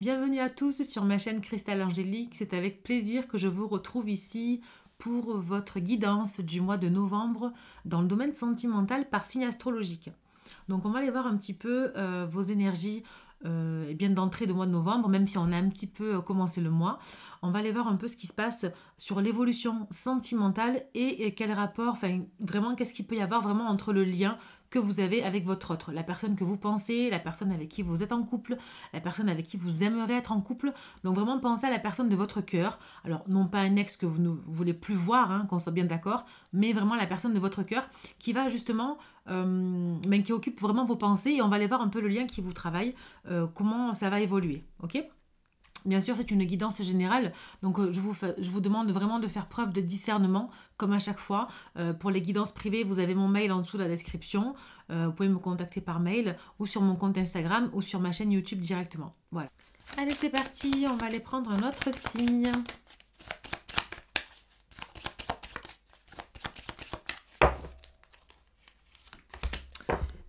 Bienvenue à tous sur ma chaîne Cristal Angélique, c'est avec plaisir que je vous retrouve ici pour votre guidance du mois de novembre dans le domaine sentimental par signe astrologique. Donc on va aller voir un petit peu vos énergies et bien d'entrée de mois de novembre, même si on a un petit peu commencé le mois. On va aller voir un peu ce qui se passe sur l'évolution sentimentale et quel rapport, enfin vraiment qu'est-ce qu'il peut y avoir vraiment entre le lien que vous avez avec votre autre, la personne que vous pensez, la personne avec qui vous êtes en couple, la personne avec qui vous aimeriez être en couple. Donc vraiment pensez à la personne de votre cœur. Alors non pas un ex que vous ne voulez plus voir, hein, qu'on soit bien d'accord, mais vraiment la personne de votre cœur qui va justement, qui occupe vraiment vos pensées et on va aller voir un peu le lien qui vous travaille, comment ça va évoluer, ok? Bien sûr, c'est une guidance générale, donc je vous demande vraiment de faire preuve de discernement, comme à chaque fois. Pour les guidances privées, vous avez mon mail en dessous de la description. Vous pouvez me contacter par mail ou sur mon compte Instagram ou sur ma chaîne YouTube directement. Voilà. Allez, c'est parti, on va aller prendre un autre signe.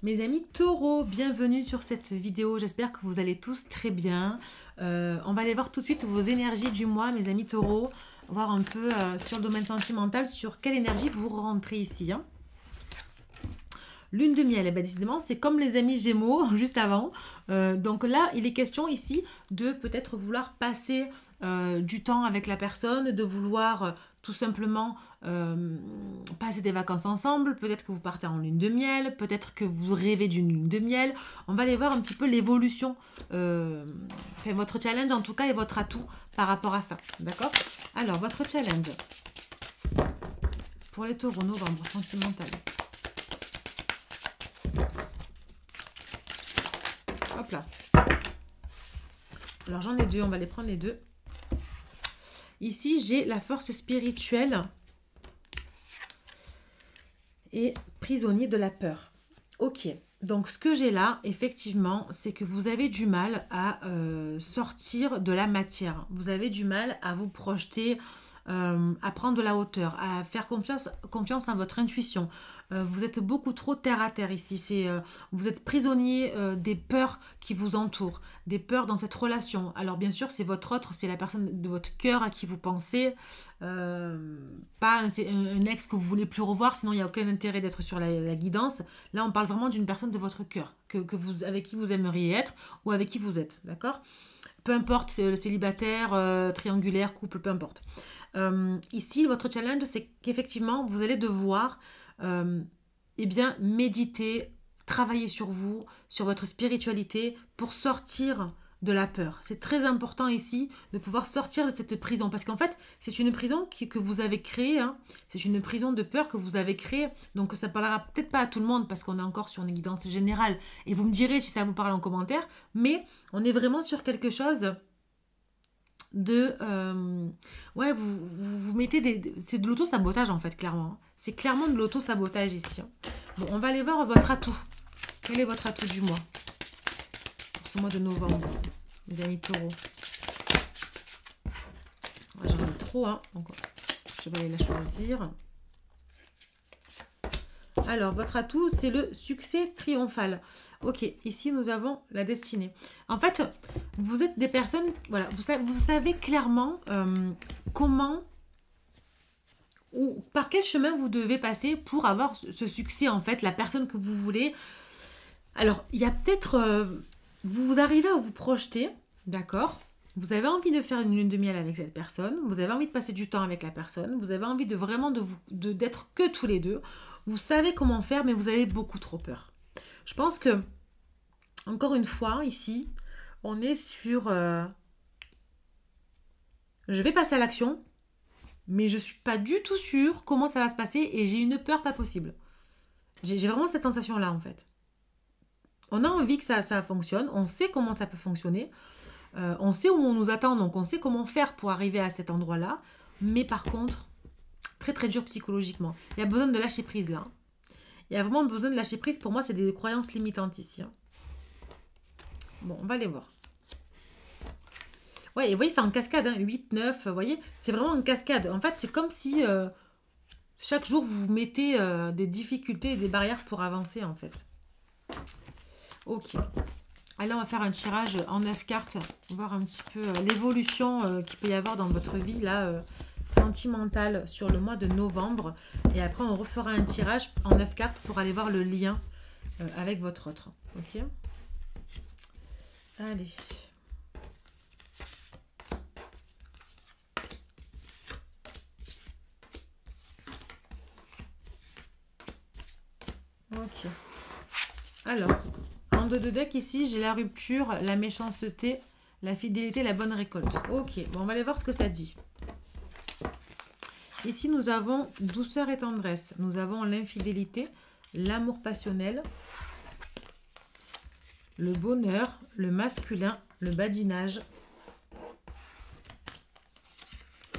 Mes amis taureaux, bienvenue sur cette vidéo, j'espère que vous allez tous très bien. On va aller voir tout de suite vos énergies du mois, mes amis taureaux, voir un peu sur le domaine sentimental, sur quelle énergie vous rentrez ici. Hein. Lune de miel, eh bien, décidément, c'est comme les amis Gémeaux juste avant. Donc là, il est question ici de peut-être vouloir passer du temps avec la personne, de vouloir tout simplement passer des vacances ensemble. Peut-être que vous partez en lune de miel, peut-être que vous rêvez d'une lune de miel. On va aller voir un petit peu l'évolution, enfin, votre challenge en tout cas et votre atout par rapport à ça. D'accord? Alors, votre challenge pour les taureaux novembre sentimental. Hop là. Alors j'en ai deux, on va les prendre les deux. Ici, j'ai la force spirituelle et prisonnier de la peur. Ok, donc ce que j'ai là, effectivement, c'est que vous avez du mal à sortir de la matière. Vous avez du mal à vous projeter, à prendre de la hauteur, à faire confiance à votre intuition. Vous êtes beaucoup trop terre à terre ici. Vous êtes prisonnier des peurs qui vous entourent, des peurs dans cette relation. Alors bien sûr, c'est votre autre, c'est la personne de votre cœur à qui vous pensez, pas un ex que vous voulez plus revoir, sinon il n'y a aucun intérêt d'être sur la guidance. Là, on parle vraiment d'une personne de votre cœur, avec qui vous aimeriez être ou avec qui vous êtes, d'accord? Peu importe, c'est le célibataire, triangulaire, couple, peu importe. Ici, votre challenge, c'est qu'effectivement, vous allez devoir eh bien, méditer, travailler sur vous, sur votre spiritualité pour sortir de la peur. C'est très important ici de pouvoir sortir de cette prison parce qu'en fait, c'est une prison que vous avez créée. Hein. C'est une prison de peur que vous avez créée. Donc, ça parlera peut-être pas à tout le monde parce qu'on est encore sur une guidance générale. Et vous me direz si ça vous parle en commentaire. Mais on est vraiment sur quelque chose de ouais, vous mettez c'est de l'auto-sabotage en fait, clairement. C'est clairement de l'auto-sabotage ici. Hein. Bon, on va aller voir votre atout. Quel est votre atout du mois pour ce mois de novembre, les amis taureaux? J'en ai trop, hein. Donc, je vais aller la choisir. Alors, votre atout, c'est le succès triomphal. Ok, ici, nous avons la destinée. En fait, vous êtes des personnes, voilà, vous savez clairement comment ou par quel chemin vous devez passer pour avoir ce succès, en fait, la personne que vous voulez. Alors, il y a peut-être, vous arrivez à vous projeter, d'accord? Vous avez envie de faire une lune de miel avec cette personne, vous avez envie de passer du temps avec la personne, vous avez envie de vraiment d'être que tous les deux. Vous savez comment faire, mais vous avez beaucoup trop peur. Je pense que, encore une fois, ici, on est sur... je vais passer à l'action, mais je ne suis pas du tout sûre comment ça va se passer et j'ai une peur pas possible. J'ai vraiment cette sensation-là, en fait. On a envie que ça fonctionne, on sait comment ça peut fonctionner, on sait où on nous attend, donc on sait comment faire pour arriver à cet endroit-là, mais par contre, très très dur psychologiquement. Il y a besoin de lâcher prise là. Il y a vraiment besoin de lâcher prise. Pour moi, c'est des croyances limitantes ici. Hein. Bon, on va les voir. Ouais, et vous voyez, c'est en cascade. Hein, 8, 9, vous voyez, c'est vraiment en cascade. En fait, c'est comme si chaque jour, vous vous mettez des difficultés et des barrières pour avancer, en fait. Ok. Allez, on va faire un tirage en 9 cartes, voir un petit peu l'évolution qu'il peut y avoir dans votre vie, là, sentimentale, sur le mois de novembre. Et après, on refera un tirage en 9 cartes pour aller voir le lien avec votre autre. Ok? Allez. Ok. Alors, en deux de deck ici, j'ai la rupture, la méchanceté, la fidélité, la bonne récolte. Ok, bon, on va aller voir ce que ça dit. Ici, nous avons douceur et tendresse. Nous avons l'infidélité, l'amour passionnel, le bonheur, le masculin, le badinage,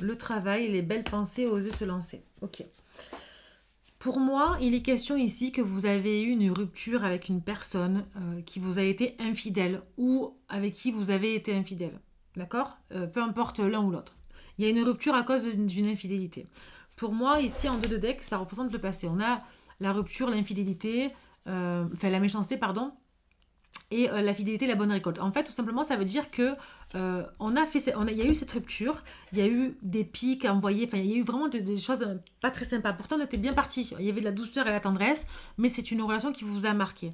le travail, les belles pensées, oser se lancer. Ok. Pour moi, il est question ici que vous avez eu une rupture avec une personne qui vous a été infidèle ou avec qui vous avez été infidèle. D'accord? Peu importe l'un ou l'autre. Il y a une rupture à cause d'une infidélité. Pour moi, ici, en deux de deck, ça représente le passé. On a la rupture, l'infidélité, enfin la méchanceté, pardon, et la fidélité, la bonne récolte. En fait, tout simplement, ça veut dire que il y a eu cette rupture, il y a eu des pics envoyés, enfin, il y a eu vraiment des choses pas très sympas. Pourtant, on était bien partis. Il y avait de la douceur et la tendresse, mais c'est une relation qui vous a marqué.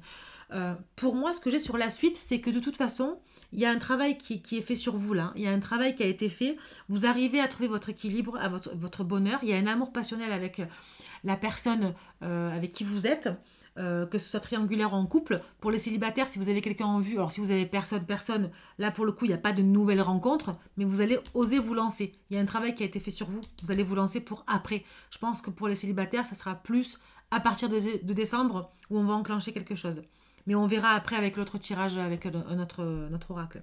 Pour moi, ce que j'ai sur la suite, c'est que de toute façon, il y a un travail qui est fait sur vous là. Il y a un travail qui a été fait. Vous arrivez à trouver votre équilibre, à votre bonheur. Il y a un amour passionnel avec la personne avec qui vous êtes. Que ce soit triangulaire ou en couple. Pour les célibataires, si vous avez quelqu'un en vue, alors si vous avez personne, là pour le coup, il n'y a pas de nouvelles rencontres, mais vous allez oser vous lancer. Il y a un travail qui a été fait sur vous. Vous allez vous lancer pour après. Je pense que pour les célibataires, ça sera plus à partir de décembre où on va enclencher quelque chose. Mais on verra après avec l'autre tirage, avec notre oracle.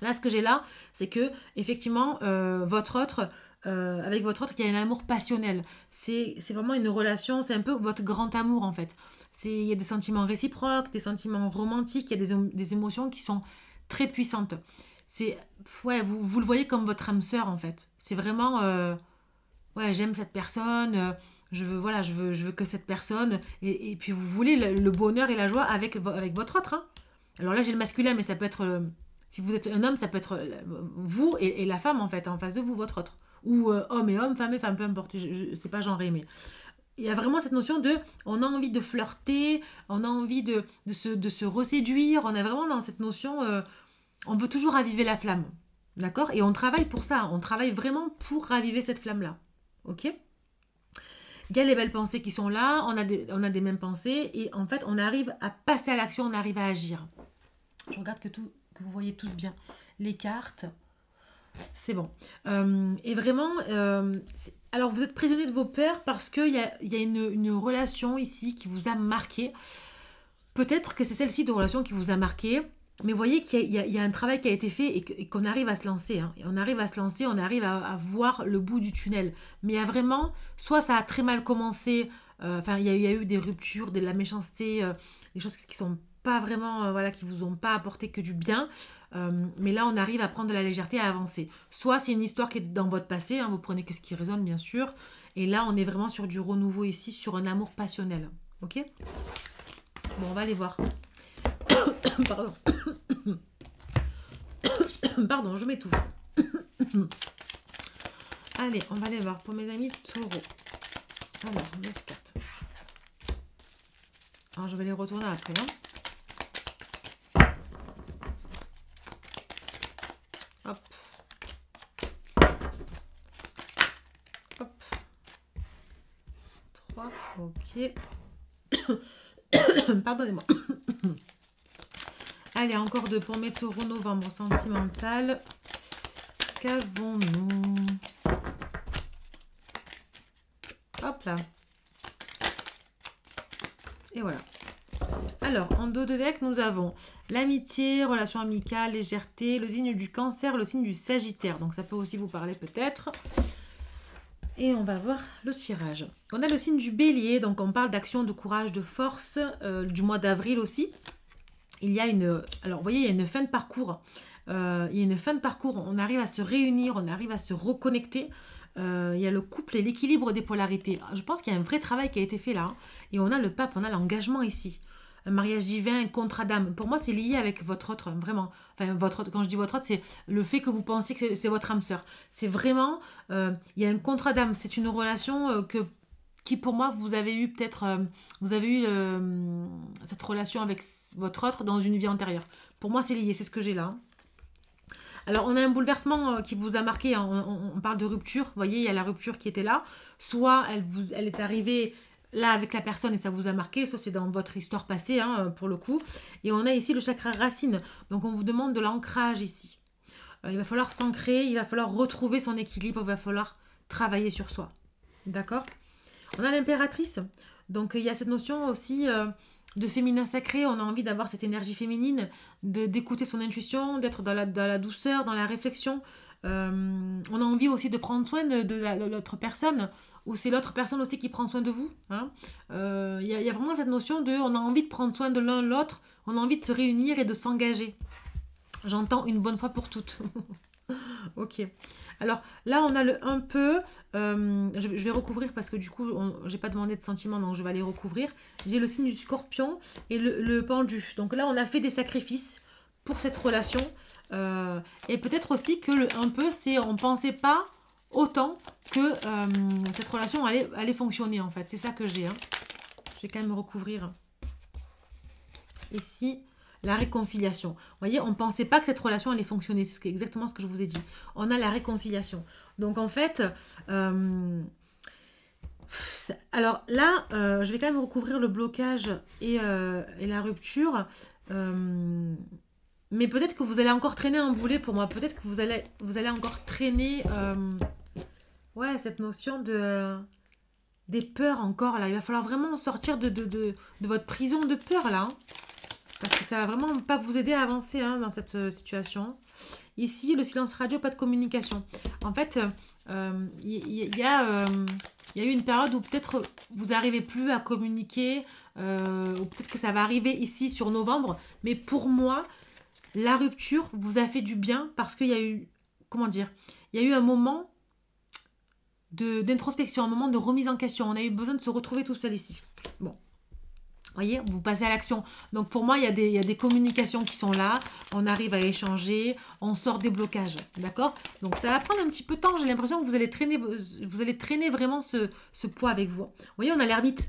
Là, ce que j'ai là, c'est que effectivement, avec votre autre, il y a un amour passionnel. C'est vraiment une relation, c'est un peu votre grand amour en fait. Il y a des sentiments réciproques, des sentiments romantiques, il y a des émotions qui sont très puissantes. Ouais, vous le voyez comme votre âme sœur en fait. C'est vraiment, ouais, j'aime cette personne, je veux que cette personne, et puis vous voulez le bonheur et la joie avec votre autre. Hein. Alors là, j'ai le masculin, mais ça peut être, si vous êtes un homme, ça peut être vous et la femme en fait, en face de vous, votre autre. Ou homme et homme, femme et femme, peu importe, c'est pas genré, mais il y a vraiment cette notion de, on a envie de flirter, on a envie de se reséduire, on est vraiment dans cette notion, on veut toujours raviver la flamme, d'accord? Et on travaille pour ça, on travaille vraiment pour raviver cette flamme-là, ok? Il y a les belles pensées qui sont là, on a des mêmes pensées, et en fait, on arrive à passer à l'action, on arrive à agir. Je regarde que vous voyez tous bien les cartes. C'est bon. Et vraiment, alors vous êtes prisonnier de vos peurs parce qu'il y a une relation ici qui vous a marqué. Peut-être que c'est celle-ci de relation qui vous a marqué, mais vous voyez qu'il y a un travail qui a été fait et qu'on arrive à se lancer. Hein. Et on arrive à se lancer, on arrive à voir le bout du tunnel. Mais il y a vraiment, soit ça a très mal commencé, enfin il y a eu des ruptures, de la méchanceté, des choses qui sont pas vraiment, voilà, qui vous ont pas apporté que du bien. Mais là, on arrive à prendre de la légèreté, à avancer. Soit c'est une histoire qui est dans votre passé, hein, vous prenez que ce qui résonne, bien sûr. Et là, on est vraiment sur du renouveau ici, sur un amour passionnel. Ok? Bon, on va aller voir. Pardon. Pardon, je m'étouffe. Allez, on va aller voir pour mes amis taureaux. Alors, 9, 4. Alors, je vais les retourner après, hein. Hop. Hop. 3. Ok. Pardonnez-moi. Allez, encore 2 pour mes taureaux novembre sentimental. Qu'avons-nous? Hop là. Et voilà. Alors, en dos de deck, nous avons l'amitié, relation amicale, légèreté, le signe du cancer, le signe du sagittaire. Donc, ça peut aussi vous parler peut-être. Et on va voir le tirage. On a le signe du bélier, donc on parle d'action, de courage, de force, du mois d'avril aussi. Il y a alors vous voyez, il y a une fin de parcours. Il y a une fin de parcours, on arrive à se réunir, on arrive à se reconnecter. Il y a le couple et l'équilibre des polarités. Je pense qu'il y a un vrai travail qui a été fait là. Hein. Et on a le pape, on a l'engagement ici. un mariage divin, un contrat d'âme. Pour moi, c'est lié avec votre autre, vraiment. Enfin, quand je dis votre autre, c'est le fait que vous pensez que c'est votre âme sœur. C'est vraiment, il y a un contrat d'âme. C'est une relation qui, pour moi, vous avez eu peut-être, vous avez eu cette relation avec votre autre dans une vie antérieure. Pour moi, c'est lié, c'est ce que j'ai là. Hein. Alors, on a un bouleversement qui vous a marqué. Hein. On parle de rupture. Vous voyez, il y a la rupture qui était là. Soit elle est arrivée là avec la personne et ça vous a marqué. Ça, c'est dans votre histoire passée, hein, pour le coup. Et on a ici le chakra racine. Donc, on vous demande de l'ancrage ici. Il va falloir s'ancrer. Il va falloir retrouver son équilibre. Il va falloir travailler sur soi. D'accord ? On a l'impératrice. Donc, il y a cette notion aussi... de féminin sacré, on a envie d'avoir cette énergie féminine, d'écouter son intuition, d'être dans la douceur, dans la réflexion. On a envie aussi de prendre soin de l'autre personne, ou c'est l'autre personne aussi qui prend soin de vous. Hein. Y a vraiment cette notion de, on a envie de prendre soin de l'un l'autre, on a envie de se réunir et de s'engager. J'entends une bonne fois pour toutes. Ok. Alors là, on a le un peu. Je vais recouvrir parce que du coup, j'ai pas demandé de sentiments, donc je vais aller recouvrir. J'ai le signe du scorpion et le pendu. Donc là, on a fait des sacrifices pour cette relation. Et peut-être aussi que le un peu, c'est on pensait pas autant que cette relation allait fonctionner en fait. C'est ça que j'ai. Hein. Je vais quand même recouvrir. Ici. La réconciliation. Vous voyez, on ne pensait pas que cette relation allait fonctionner. C'est exactement ce que je vous ai dit. On a la réconciliation. Donc, en fait, alors là, je vais quand même recouvrir le blocage et la rupture. Mais peut-être que vous allez encore traîner un boulet pour moi. Peut-être que vous allez encore traîner ouais, cette notion des peurs encore. Là. Il va falloir vraiment sortir de votre prison de peur, là. Hein. Parce que ça va vraiment pas vous aider à avancer hein, dans cette situation. Ici, le silence radio, pas de communication. En fait, il y a eu une période où peut-être vous n'arrivez plus à communiquer, ou peut-être que ça va arriver ici sur novembre. Mais pour moi, la rupture vous a fait du bien parce qu'il y a eu, comment dire, il y a eu un moment d'introspection, un moment de remise en question. On a eu besoin de se retrouver tout seul ici. Bon. Vous voyez, vous passez à l'action. Donc pour moi, il y a des communications qui sont là. On arrive à échanger. On sort des blocages. D'accord? Donc ça va prendre un petit peu de temps. J'ai l'impression que vous allez traîner vraiment ce poids avec vous. Vous voyez, on a l'ermite.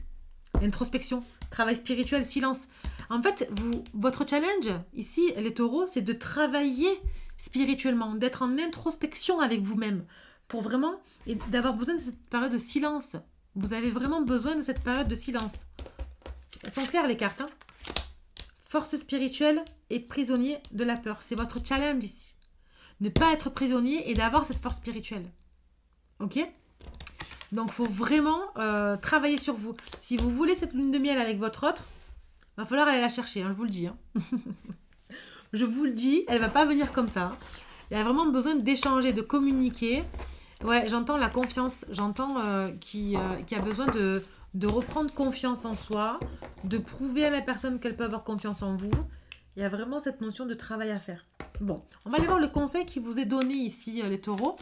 L'introspection. Travail spirituel, silence. En fait, votre challenge, ici, les taureaux, c'est de travailler spirituellement. D'être en introspection avec vous-même. Pour vraiment... Et d'avoir besoin de cette période de silence. Vous avez vraiment besoin de cette période de silence. Elles sont claires les cartes. Hein. Force spirituelle et prisonnier de la peur. C'est votre challenge ici. Ne pas être prisonnier et d'avoir cette force spirituelle. Ok? Donc, il faut vraiment travailler sur vous. Si vous voulez cette lune de miel avec votre autre, il va falloir aller la chercher. Hein, je vous le dis. Hein. Je vous le dis, elle ne va pas venir comme ça. Hein. Il y a vraiment besoin d'échanger, de communiquer. Ouais, j'entends la confiance. J'entends qui a besoin de reprendre confiance en soi, de prouver à la personne qu'elle peut avoir confiance en vous. Il y a vraiment cette notion de travail à faire. Bon, on va aller voir le conseil qui vous est donné ici, les taureaux,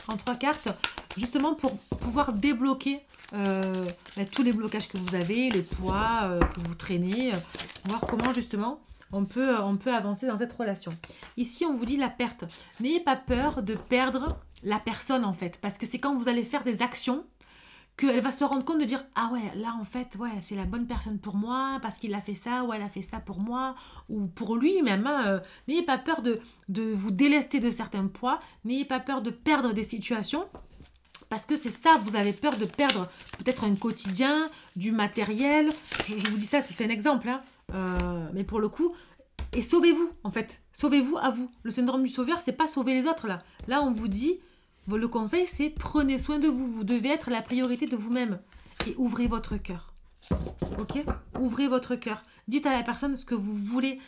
en 3 cartes, justement pour pouvoir débloquer tous les blocages que vous avez, les poids que vous traînez, voir comment justement on peut avancer dans cette relation. Ici, on vous dit la perte. N'ayez pas peur de perdre la personne en fait, parce que c'est quand vous allez faire des actions qu'elle va se rendre compte de dire « Ah ouais, là en fait, ouais, c'est la bonne personne pour moi parce qu'il a fait ça ou elle a fait ça pour moi ou pour lui même. Hein, n'ayez pas peur de vous délester de certains poids. N'ayez pas peur de perdre des situations parce que c'est ça, vous avez peur de perdre peut-être un quotidien, du matériel. Je vous dis ça, c'est un exemple. Hein, mais pour le coup, et sauvez-vous en fait. Sauvez-vous à vous. Le syndrome du sauveur, c'est pas sauver les autres là. Là, on vous dit... Le conseil, c'est prenez soin de vous. Vous devez être la priorité de vous-même. Et ouvrez votre cœur. Ok? Ouvrez votre cœur. Dites à la personne ce que vous voulez.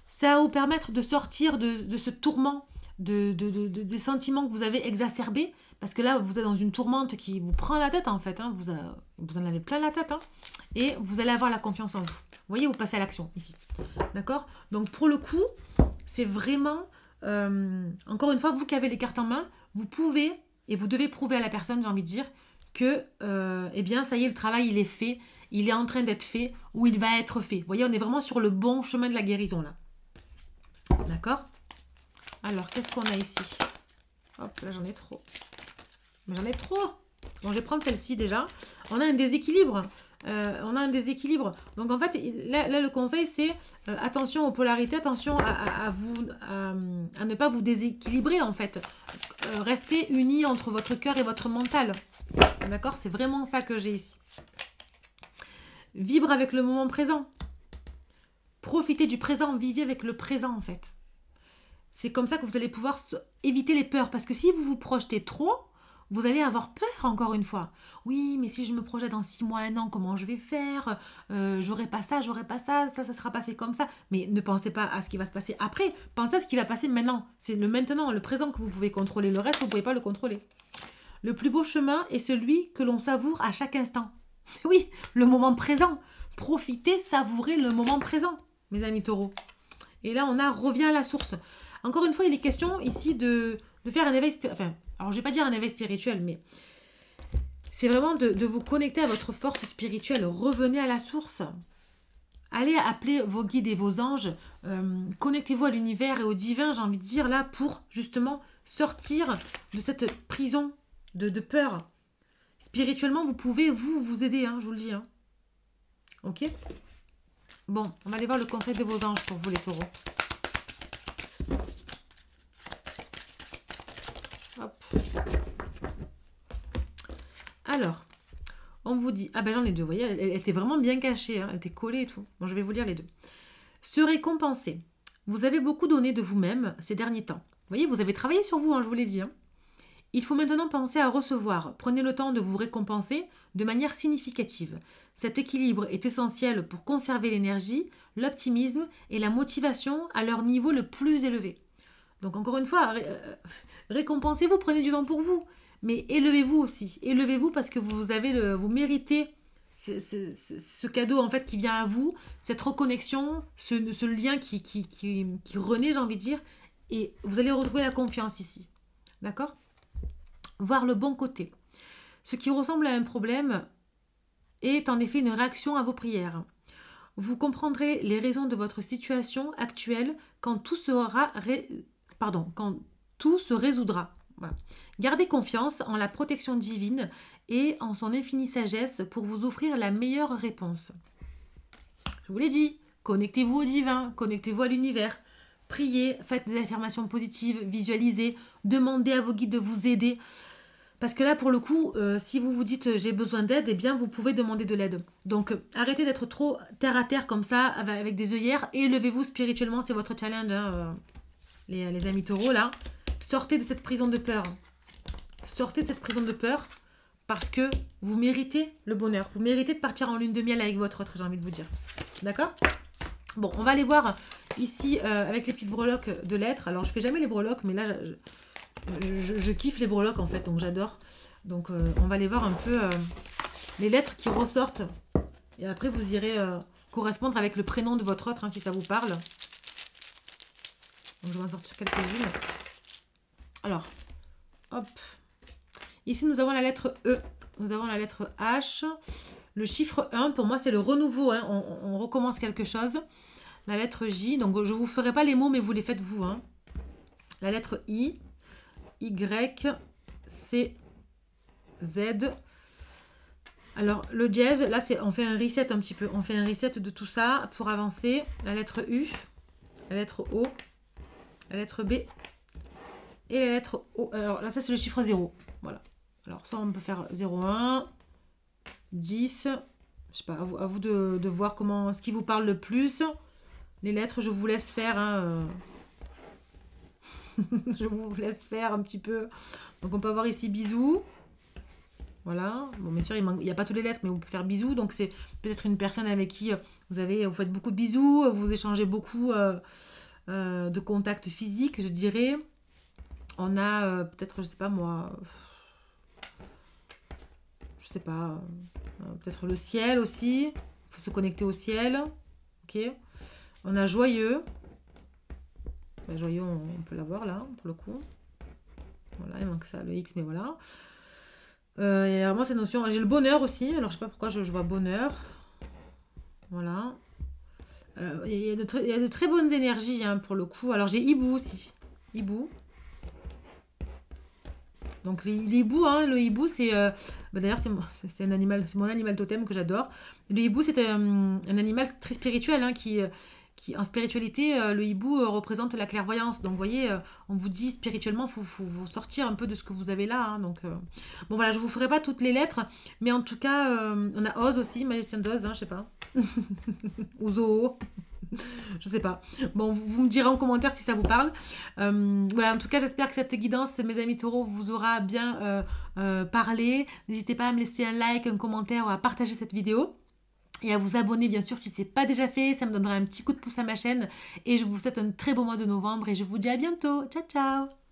Ça va vous permettre de sortir de ce tourment, des sentiments que vous avez exacerbés. Parce que là, vous êtes dans une tourmente qui vous prend la tête en fait. Hein. Vous en avez plein la tête. Hein. Et vous allez avoir la confiance en vous. Vous voyez, vous passez à l'action ici. D'accord? Donc pour le coup, c'est vraiment... encore une fois, vous qui avez les cartes en main, vous pouvez et vous devez prouver à la personne, j'ai envie de dire, que eh bien, ça y est, le travail, il est fait. il est en train d'être fait ou il va être fait. Vous voyez, on est vraiment sur le bon chemin de la guérison là. D'accord? Alors, qu'est-ce qu'on a ici? Hop, là j'en ai trop. Mais j'en ai trop. Bon, je vais prendre celle-ci déjà. On a un déséquilibre. Donc en fait, là le conseil c'est attention aux polarités, attention à ne pas vous déséquilibrer en fait. Restez unis entre votre cœur et votre mental. D'accord? C'est vraiment ça que j'ai ici. Vibre avec le moment présent. Profitez du présent, vivez avec le présent en fait. C'est comme ça que vous allez pouvoir éviter les peurs. Parce que si vous vous projetez trop, vous allez avoir peur encore une fois. Oui, mais si je me projette dans 6 mois, 1 an, comment je vais faire? J'aurai pas ça, ça sera pas fait comme ça. Mais ne pensez pas à ce qui va se passer après. Pensez à ce qui va passer maintenant. C'est le maintenant, le présent que vous pouvez contrôler. Le reste, vous ne pouvez pas le contrôler. Le plus beau chemin est celui que l'on savoure à chaque instant. Oui, le moment présent. Profitez, savourez le moment présent, mes amis taureaux. Et là, on a revient à la source. Encore une fois, il est question ici de faire un éveil spirituel. Enfin, alors je ne vais pas dire un éveil spirituel, mais c'est vraiment de vous connecter à votre force spirituelle. Revenez à la source. Allez appeler vos guides et vos anges. Connectez-vous à l'univers et au divin, j'ai envie de dire, là, pour justement sortir de cette prison de peur. Spirituellement, vous pouvez vous aider, hein, je vous le dis. Hein. Ok? Bon, on va aller voir le conseil de vos anges pour vous, les taureaux. Hop. Alors, on vous dit... Ah ben j'en ai deux, vous voyez, elle était vraiment bien cachée, hein, elle était collée et tout. Bon, je vais vous lire les deux. Se récompenser. Vous avez beaucoup donné de vous-même ces derniers temps. Vous voyez, vous avez travaillé sur vous, hein, je vous l'ai dit. Hein. Il faut maintenant penser à recevoir. Prenez le temps de vous récompenser de manière significative. Cet équilibre est essentiel pour conserver l'énergie, l'optimisme et la motivation à leur niveau le plus élevé. Donc encore une fois, récompensez-vous, prenez du temps pour vous. Mais élevez-vous aussi. Élevez-vous parce que vous méritez ce cadeau en fait qui vient à vous, cette reconnexion, ce lien qui renaît, j'ai envie de dire. Et vous allez retrouver la confiance ici. D'accord ? Voir le bon côté. Ce qui ressemble à un problème est en effet une réaction à vos prières. Vous comprendrez les raisons de votre situation actuelle quand tout se résoudra. Voilà. Gardez confiance en la protection divine et en son infinie sagesse pour vous offrir la meilleure réponse. Je vous l'ai dit, connectez-vous au divin, connectez-vous à l'univers, priez, faites des affirmations positives, visualisez, demandez à vos guides de vous aider. Parce que là, pour le coup, si vous vous dites j'ai besoin d'aide, eh bien, vous pouvez demander de l'aide. Donc, arrêtez d'être trop terre à terre comme ça, avec des œillères, et élevez-vous spirituellement, c'est votre challenge, hein, les amis taureaux, là. Sortez de cette prison de peur. Sortez de cette prison de peur parce que vous méritez le bonheur. Vous méritez de partir en lune de miel avec votre autre, j'ai envie de vous dire. D'accord ? Bon, on va aller voir ici avec les petites breloques de lettres. Alors, je fais jamais les breloques, mais là, je kiffe les breloques en fait, donc j'adore. Donc, on va aller voir un peu les lettres qui ressortent. Et après, vous irez correspondre avec le prénom de votre autre, hein, si ça vous parle. Donc, je vais en sortir quelques-unes. Alors, hop. Ici, nous avons la lettre E. Nous avons la lettre H. Le chiffre 1, pour moi, c'est le renouveau. Hein. On recommence quelque chose. La lettre J. Donc, je ne vous ferai pas les mots, mais vous les faites vous. Hein. La lettre I. Y. C. Z. Alors, le dièse, là, on fait un reset un petit peu. On fait un reset de tout ça pour avancer. La lettre U. La lettre O. La lettre B. Et la lettre O. Alors là, ça, c'est le chiffre 0. Voilà. Alors ça, on peut faire 0,1, 10. Je sais pas, à vous de voir ce qui vous parle le plus. Les lettres, je vous laisse faire. Hein, je vous laisse faire un petit peu. Donc, on peut avoir ici bisous. Voilà. Bon, bien sûr, il n'y a pas toutes les lettres, mais on peut faire bisous. Donc, c'est peut-être une personne avec qui vous faites beaucoup de bisous. Vous échangez beaucoup de contacts physiques, je dirais. On a peut-être, je sais pas moi, je sais pas, peut-être le ciel aussi. Il faut se connecter au ciel. Ok. On a joyeux. Ben, joyeux, on peut l'avoir là, pour le coup. Voilà, il manque ça, le X, mais voilà. Et vraiment, cette notion, j'ai le bonheur aussi. Alors, je sais pas pourquoi je vois bonheur. Voilà. Il y a de très bonnes énergies hein, pour le coup. Alors j'ai hibou aussi. Hibou. Donc l'hibou, hein, le hibou, c'est... d'ailleurs, c'est un animal, c'est mon animal totem que j'adore. Le hibou, c'est un animal très spirituel hein, qui, en spiritualité, le hibou représente la clairvoyance. Donc, vous voyez, on vous dit spirituellement, faut vous sortir un peu de ce que vous avez là. Hein, donc, bon, voilà, je vous ferai pas toutes les lettres, mais en tout cas, on a Oz aussi, magicien d'Oz, hein, je sais pas. Ou Zoo. Je sais pas. Bon, vous me direz en commentaire si ça vous parle. Voilà, en tout cas, j'espère que cette guidance, mes amis taureaux, vous aura bien parlé. N'hésitez pas à me laisser un like, un commentaire ou à partager cette vidéo. Et à vous abonner bien sûr si ce n'est pas déjà fait, ça me donnera un petit coup de pouce à ma chaîne. Et je vous souhaite un très beau mois de novembre et je vous dis à bientôt. Ciao ciao.